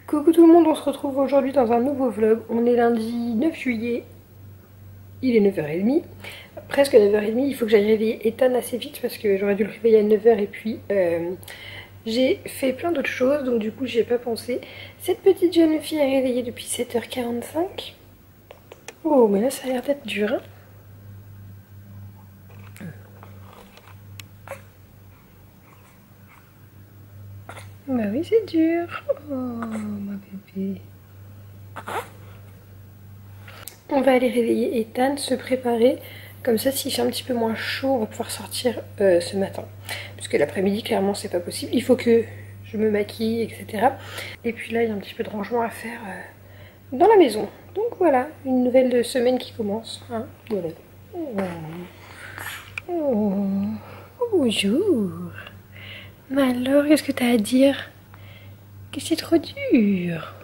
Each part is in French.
Coucou tout le monde, on se retrouve aujourd'hui dans un nouveau vlog. On est lundi 9 juillet, il est 9h30, presque 9h30. Il faut que j'aille réveiller Ethan assez vite parce que j'aurais dû le réveiller à 9h et puis j'ai fait plein d'autres choses, donc du coup j'y ai pas pensé. Cette petite jeune fille est réveillée depuis 7h45. Oh mais là ça a l'air d'être dur hein. Bah oui c'est dur. Oh ma bébé. On va aller réveiller Ethan, se préparer. Comme ça s'il fait un petit peu moins chaud on va pouvoir sortir ce matin. Puisque l'après-midi clairement c'est pas possible. Il faut que je me maquille etc. Et puis là il y a un petit peu de rangement à faire dans la maison. Donc voilà, une nouvelle semaine qui commence. Hein, voilà. Oh. Bonjour. Mais alors, qu'est-ce que t'as à dire? Que c'est trop dur.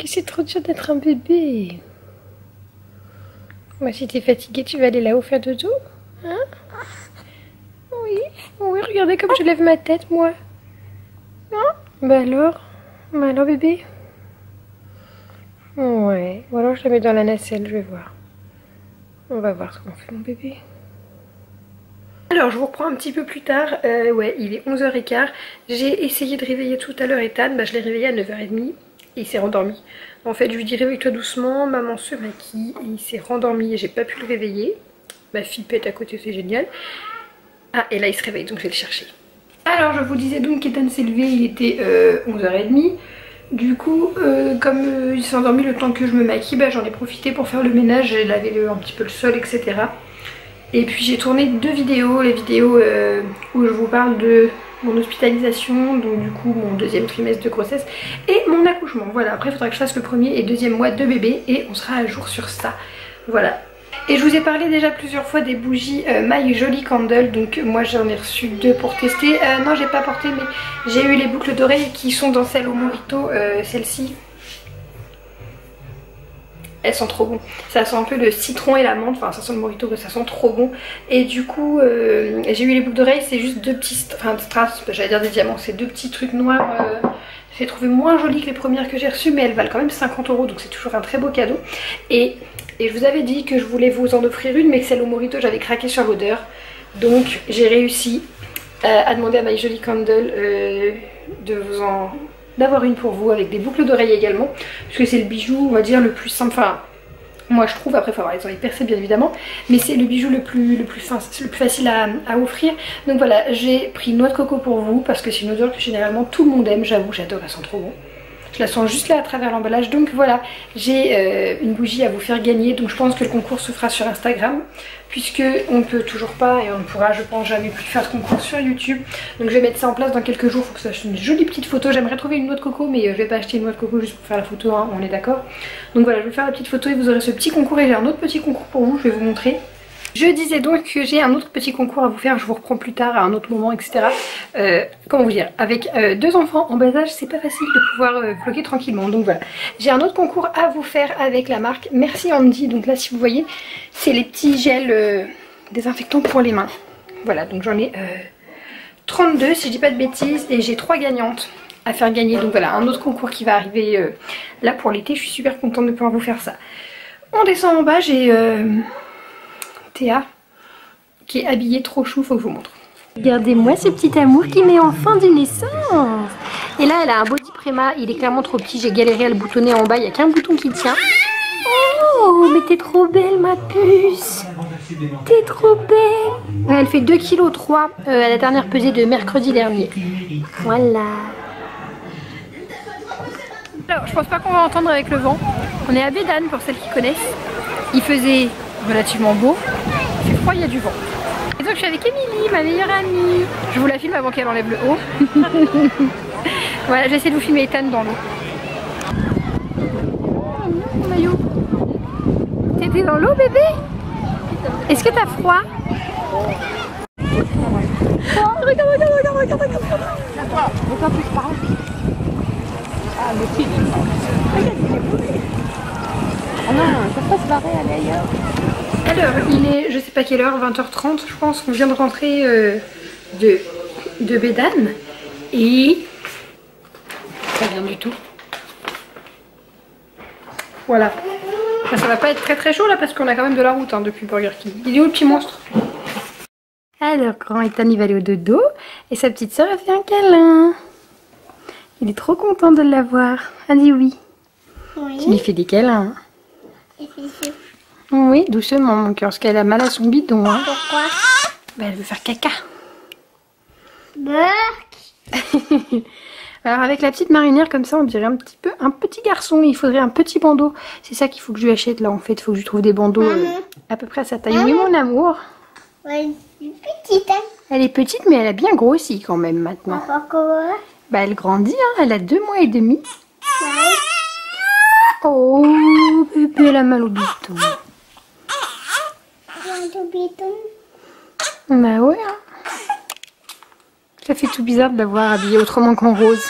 Que c'est trop dur d'être un bébé. Moi, si t'es fatiguée, tu vas aller là-haut faire dodo? Hein? Oui. Oui, regardez comme je lève ma tête, moi. Hein? Bah alors? Bébé? Ouais. Ou alors je la mets dans la nacelle, je vais voir. On va voir ce qu'on fait, mon bébé. Alors je vous reprends un petit peu plus tard, ouais il est 11h15, j'ai essayé de réveiller tout à l'heure Ethan, bah, je l'ai réveillé à 9h30 et il s'est rendormi. En fait je lui dis réveille-toi doucement, maman se maquille et il s'est rendormi et j'ai pas pu le réveiller. Ma fille pète à côté, c'est génial. Ah et là il se réveille donc je vais le chercher. Alors je vous disais donc qu'Ethan s'est levé, il était 11h30. Du coup comme il s'est endormi le temps que je me maquille, bah, j'en ai profité pour faire le ménage, j'ai lavé un petit peu le sol etc. Et puis j'ai tourné 2 vidéos, les vidéos où je vous parle de mon hospitalisation, donc du coup mon 2e trimestre de grossesse et mon accouchement. Voilà, après il faudra que je fasse le 1er et 2e mois de bébé et on sera à jour sur ça. Voilà. Et je vous ai parlé déjà plusieurs fois des bougies My Jolly Candle, donc moi j'en ai reçu 2 pour tester. Non j'ai pas porté mais j'ai eu les boucles d'oreilles qui sont dans celle au Morito, celle-ci. Elles sont trop bon. Ça sent un peu le citron et l'amande. Enfin ça sent le Morito que ça sent trop bon. Et du coup j'ai eu les boucles d'oreilles. C'est juste 2 petits strass, j'allais dire des diamants. C'est 2 petits trucs noirs. J'ai trouvé moins jolies que les premières que j'ai reçues. Mais elles valent quand même 50 € donc c'est toujours un très beau cadeau. Et je vous avais dit que je voulais vous en offrir une. Mais que celle au Morito j'avais craqué sur l'odeur. Donc j'ai réussi à demander à My Jolly Candle d'avoir une pour vous avec des boucles d'oreilles également puisque c'est le bijou on va dire le plus simple, enfin moi je trouve, après il faut avoir les oreilles percées bien évidemment, mais c'est le bijou le plus facile à offrir. Donc voilà, j'ai pris noix de coco pour vous parce que c'est une odeur que généralement tout le monde aime, j'avoue, j'adore, elle sent trop bon. Je la sens juste là à travers l'emballage. Donc voilà, j'ai une bougie à vous faire gagner. Donc je pense que le concours se fera sur Instagram, puisque on ne peut toujours pas et on ne pourra je pense jamais plus faire de concours sur YouTube. Donc je vais mettre ça en place dans quelques jours. Il faut que ça fasse une jolie petite photo. J'aimerais trouver une noix de coco mais je vais pas acheter une noix de coco juste pour faire la photo hein, on est d'accord. Donc voilà, je vais faire la petite photo et vous aurez ce petit concours. Et j'ai un autre petit concours pour vous, je vais vous montrer. Je disais donc que j'ai un autre petit concours à vous faire, je vous reprends plus tard à un autre moment etc. Comment vous dire, avec 2 enfants en bas âge c'est pas facile de pouvoir vlogger tranquillement. Donc voilà, j'ai un autre concours à vous faire avec la marque Merci Andy. Donc là si vous voyez c'est les petits gels désinfectants pour les mains. Voilà, donc j'en ai 32 si je dis pas de bêtises et j'ai 3 gagnantes à faire gagner. Donc voilà, un autre concours qui va arriver là pour l'été, je suis super contente de pouvoir vous faire ça. On descend en bas, j'ai... Théa qui est habillée trop chou, faut que je vous montre. Regardez-moi ce petit amour qui met enfin du naissance. Et là elle a un body Préma, il est clairement trop petit, j'ai galéré à le boutonner en bas, il n'y a qu'un bouton qui tient. Oh mais t'es trop belle ma puce. T'es trop belle. Elle fait 2,3 kg à la dernière pesée de mercredi dernier. Voilà. Alors je pense pas qu'on va entendre avec le vent. On est à Bédane pour celles qui connaissent. Il faisait relativement beau, il fait froid, il y a du vent. Et donc je suis avec Émilie, ma meilleure amie. Je vous la filme avant qu'elle enlève le haut. Voilà, j'essaie de vous filmer Ethan dans l'eau. Oh non, maillot. T'étais dans l'eau bébé? Est-ce que t'as froid? Regarde. Ah mais si. Regarde, il est beau. Ah non, ça peut pas se barrer, aller ailleurs. Alors, il est, je sais pas quelle heure, 20h30 je pense, on vient de rentrer de Bédane et pas bien du tout. Voilà. Enfin, ça va pas être très très chaud là parce qu'on a quand même de la route hein, depuis Burger King. Il est où le petit monstre? Alors grand Ethan il va aller au dodo et sa petite soeur a fait un câlin. Il est trop content de l'avoir. Elle dit oui. Oui. Tu lui fais des câlins. Et puis c'est... Oui, doucement mon cœur, parce qu'elle a mal à son bidon. Hein. Pourquoi? Bah, elle veut faire caca. Burk. Alors avec la petite marinière comme ça, on dirait un petit peu un petit garçon. Il faudrait un petit bandeau. C'est ça qu'il faut que je lui achète là en fait. Il faut que je trouve des bandeaux à peu près à sa taille. Oui mon amour. Ouais, elle est petite, hein. Elle est petite mais elle a bien grossi quand même maintenant. Pourquoi? Bah elle grandit, hein. Elle a 2 mois et demi. Ouais. Oh bébé, elle a mal au bidon. Bah ouais. Hein. Ça fait tout bizarre de l'avoir habillée autrement qu'en rose.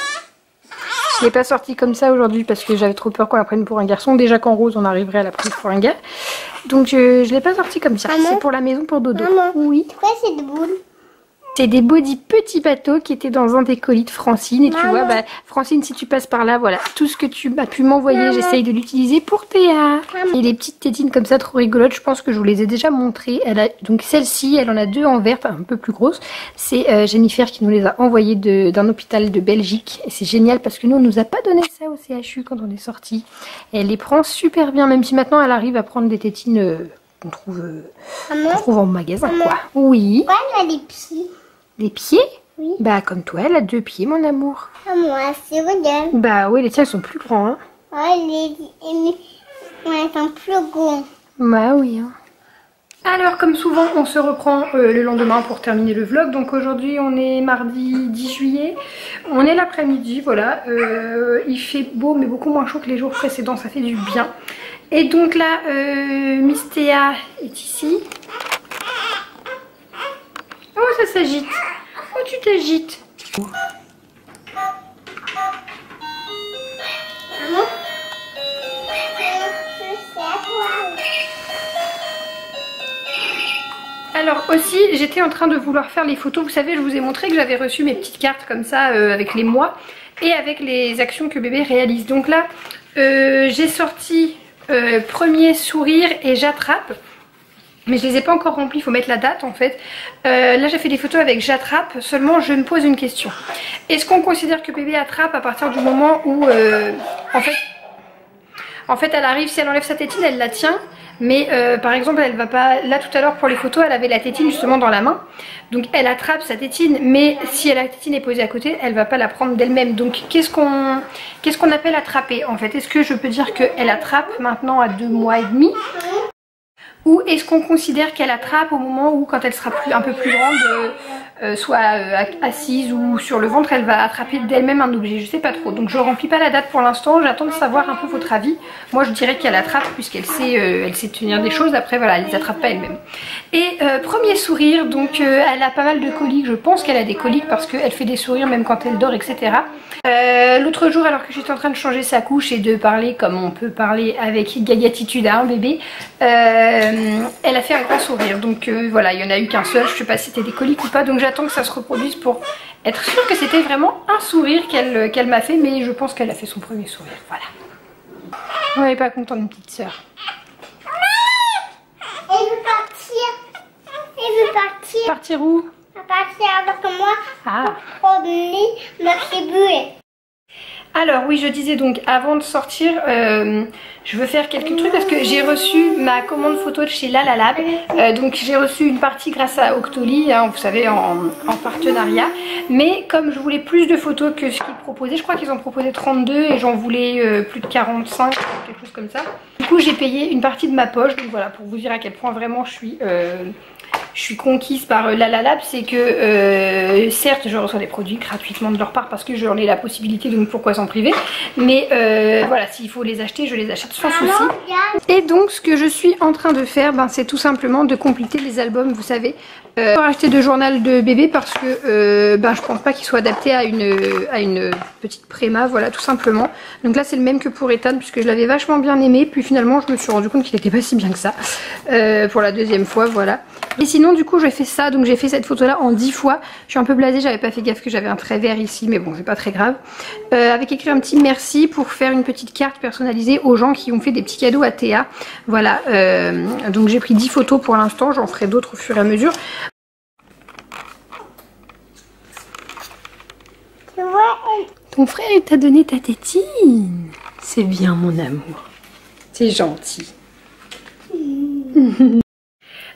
Je l'ai pas sortie comme ça aujourd'hui parce que j'avais trop peur qu'on la prenne pour un garçon. Déjà qu'en rose on arriverait à la prendre pour un gars. Donc je l'ai pas sortie comme ça. C'est pour la maison pour dodo. Maman, oui. c'est quoi cette boule? C'est des body petits bateaux qui étaient dans un des colis de Francine. Et tu vois, bah, Francine, si tu passes par là, voilà, tout ce que tu as pu m'envoyer, j'essaye de l'utiliser pour Théa. Et les petites tétines comme ça, trop rigolotes, je pense que je vous les ai déjà montrées. Elle a, donc celle-ci, elle en a 2 en vert, un peu plus grosses. C'est Jennifer qui nous les a envoyées d'un hôpital de Belgique. Et c'est génial parce que nous, on nous a pas donné ça au CHU quand on est sorti. Elle les prend super bien, même si maintenant elle arrive à prendre des tétines qu'on trouve en magasin, quoi. Oui. Pourquoi elle a des pieds? Des pieds? Oui. Bah comme toi, elle a 2 pieds mon amour. Ah, moi, c'est regarde. Bah oui, les tiens sont plus grands hein. Ouais, elles sont plus gros. Bah oui hein. Alors comme souvent on se reprend le lendemain pour terminer le vlog. Donc aujourd'hui on est mardi 10 juillet. On est l'après-midi, voilà. Il fait beau mais beaucoup moins chaud que les jours précédents, ça fait du bien. Et donc là, Miss Théa est ici. Oh ça s'agite. Oh tu t'agites. Maman? Alors aussi j'étais en train de vouloir faire les photos. Vous savez, je vous ai montré que j'avais reçu mes petites cartes comme ça avec les mois et avec les actions que bébé réalise. Donc là j'ai sorti premier sourire et j'attrape. Mais je les ai pas encore remplis, il faut mettre la date en fait. Là j'ai fait des photos avec j'attrape, seulement je me pose une question. Est-ce qu'on considère que bébé attrape à partir du moment où en fait elle arrive, si elle enlève sa tétine, elle la tient. Mais par exemple elle va pas, là tout à l'heure pour les photos elle avait la tétine justement dans la main. Donc elle attrape sa tétine, mais si la tétine est posée à côté, elle va pas la prendre d'elle-même. Donc qu'est-ce qu'on appelle attraper en fait? Est-ce que je peux dire qu'elle attrape maintenant à 2 mois et demi? Ou est-ce qu'on considère qu'elle attrape au moment où, quand elle sera un peu plus grande, soit assise ou sur le ventre, elle va attraper d'elle-même un objet? Je sais pas trop. Donc je remplis pas la date pour l'instant. J'attends de savoir un peu votre avis. Moi je dirais qu'elle attrape puisqu'elle sait, elle sait tenir des choses. Après voilà, elle les attrape pas elle-même. Et premier sourire, donc elle a pas mal de coliques. Je pense qu'elle a des coliques parce qu'elle fait des sourires même quand elle dort, etc. L'autre jour, alors que j'étais en train de changer sa couche et de parler comme on peut parler avec gagatitude à un bébé, elle a fait un grand sourire. Donc voilà, il y en a eu qu'un seul. Je sais pas si c'était des coliques ou pas. Donc j'attends que ça se reproduise pour être sûre que c'était vraiment un sourire qu'elle m'a fait. Mais je pense qu'elle a fait son premier sourire. Voilà. On n'est pas content d'une petite soeur. Elle veut partir. Elle veut partir. Partir où? Partir avec moi. Ah. Promener ma tribu. Alors oui, je disais donc avant de sortir, je veux faire quelques trucs parce que j'ai reçu ma commande photo de chez Lalalab. Donc j'ai reçu une partie grâce à Octoly, hein, vous savez, en partenariat. Mais comme je voulais plus de photos que ce qu'ils proposaient, je crois qu'ils ont proposé 32 et j'en voulais plus de 45, quelque chose comme ça. Du coup j'ai payé une partie de ma poche, donc voilà, pour vous dire à quel point vraiment je suis conquise par Lalalab. C'est que certes je reçois des produits gratuitement de leur part parce que j'en ai la possibilité, donc pourquoi s'en priver, mais voilà, s'il faut les acheter, je les achète sans souci. Et donc ce que je suis en train de faire, ben, c'est tout simplement de compléter les albums, vous savez, Racheter de journal de bébé parce que je pense pas qu'il soit adapté à une petite préma, voilà, tout simplement. Donc là c'est le même que pour Ethan puisque je l'avais vachement bien aimé, puis finalement je me suis rendu compte qu'il était pas si bien que ça pour la deuxième fois, voilà. Et sinon du coup j'ai fait ça, donc j'ai fait cette photo là en 10 fois. Je suis un peu blasée, j'avais pas fait gaffe que j'avais un trait vert ici, mais bon c'est pas très grave. Avec écrit un petit merci pour faire une petite carte personnalisée aux gens qui ont fait des petits cadeaux à Théa. Voilà, donc j'ai pris 10 photos pour l'instant, j'en ferai d'autres au fur et à mesure. Ton frère il t'a donné ta tétine. C'est bien mon amour. C'est gentil.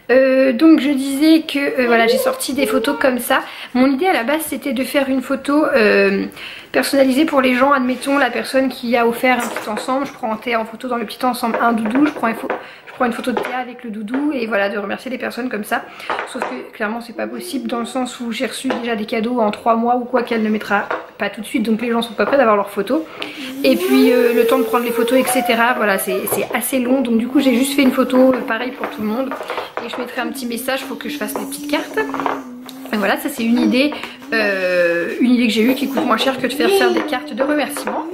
Donc je disais que voilà, j'ai sorti des photos comme ça. Mon idée à la base c'était de faire une photo personnalisée pour les gens. Admettons la personne qui a offert un petit ensemble. Je prends Théa en photo dans le petit ensemble un doudou. Je prends une photo de Théa avec le doudou et voilà, de remercier les personnes comme ça. Sauf que clairement c'est pas possible dans le sens où j'ai reçu déjà des cadeaux en 3 mois ou quoi qu'elle ne mettra pas tout de suite, donc les gens sont pas prêts d'avoir leurs photos. Et puis le temps de prendre les photos etc, voilà, c'est assez long, donc du coup j'ai juste fait une photo pareil pour tout le monde. Et je mettrai un petit message, faut que je fasse des petites cartes. Et voilà, ça c'est une idée que j'ai eue qui coûte moins cher que de faire des cartes de remerciement.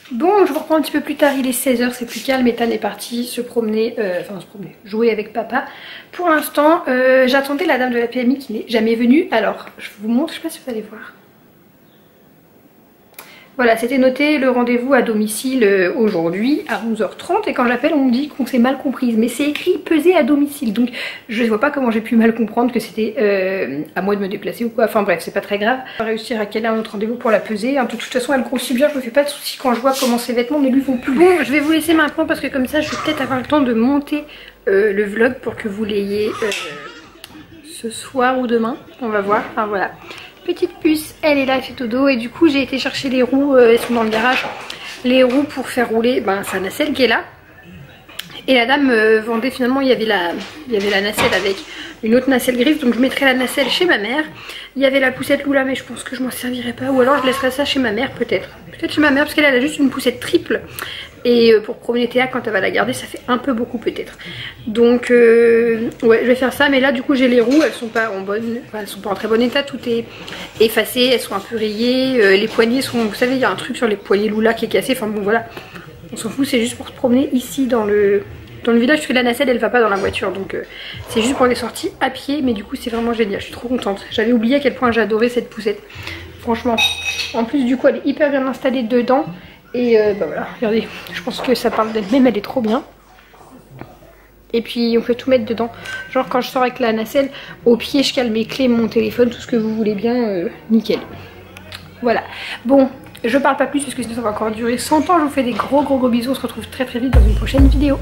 Bon, je vous reprends un petit peu plus tard, il est 16 h, c'est plus calme. Ethan est parti se promener, jouer avec papa. Pour l'instant, j'attendais la dame de la PMI qui n'est jamais venue. Alors, je vous montre, je sais pas si vous allez voir. Voilà, c'était noté le rendez-vous à domicile aujourd'hui à 11h30 et quand j'appelle on me dit qu'on s'est mal comprise. Mais c'est écrit pesée à domicile, donc je ne vois pas comment j'ai pu mal comprendre que c'était à moi de me déplacer ou quoi. Enfin bref, c'est pas très grave. On va réussir à caler un autre rendez-vous pour la peser. De toute façon elle grossit bien, je me fais pas de soucis quand je vois comment ces vêtements ne lui vont plus. Bon, je vais vous laisser maintenant parce que comme ça je vais peut-être avoir le temps de monter le vlog pour que vous l'ayez ce soir ou demain. On va voir, enfin voilà. Petite puce, elle est là, elle fait dodo et du coup j'ai été chercher les roues, elles sont dans le garage, les roues pour faire rouler sa nacelle qui est là. Et la dame vendait finalement, il y avait la nacelle avec une autre nacelle grise, donc je mettrai la nacelle chez ma mère. Il y avait la poussette Lula mais je pense que je m'en servirai pas, ou alors je laisserai ça chez ma mère peut-être. Peut-être chez ma mère parce qu'elle a juste une poussette triple. Et pour promener Théa quand elle va la garder ça fait un peu beaucoup peut-être. Donc ouais je vais faire ça, mais là du coup j'ai les roues, elles sont pas en très bon état, tout est effacé, elles sont un peu rayées, les poignées sont, vous savez il y a un truc sur les poignées Lula qui est cassé, enfin bon voilà, on s'en fout, c'est juste pour se promener ici dans le village parce que la nacelle elle va pas dans la voiture, donc c'est juste pour les sorties à pied, mais du coup c'est vraiment génial, je suis trop contente. J'avais oublié à quel point j'adorais cette poussette, franchement. En plus du coup elle est hyper bien installée dedans. Et voilà, regardez, je pense que ça parle d'elle-même, elle est trop bien. Et puis on peut tout mettre dedans. Genre quand je sors avec la nacelle, au pied je cale mes clés, mon téléphone, tout ce que vous voulez bien, nickel. Voilà, bon, je parle pas plus parce que sinon ça va encore durer 100 ans. Je vous fais des gros bisous, on se retrouve très vite dans une prochaine vidéo.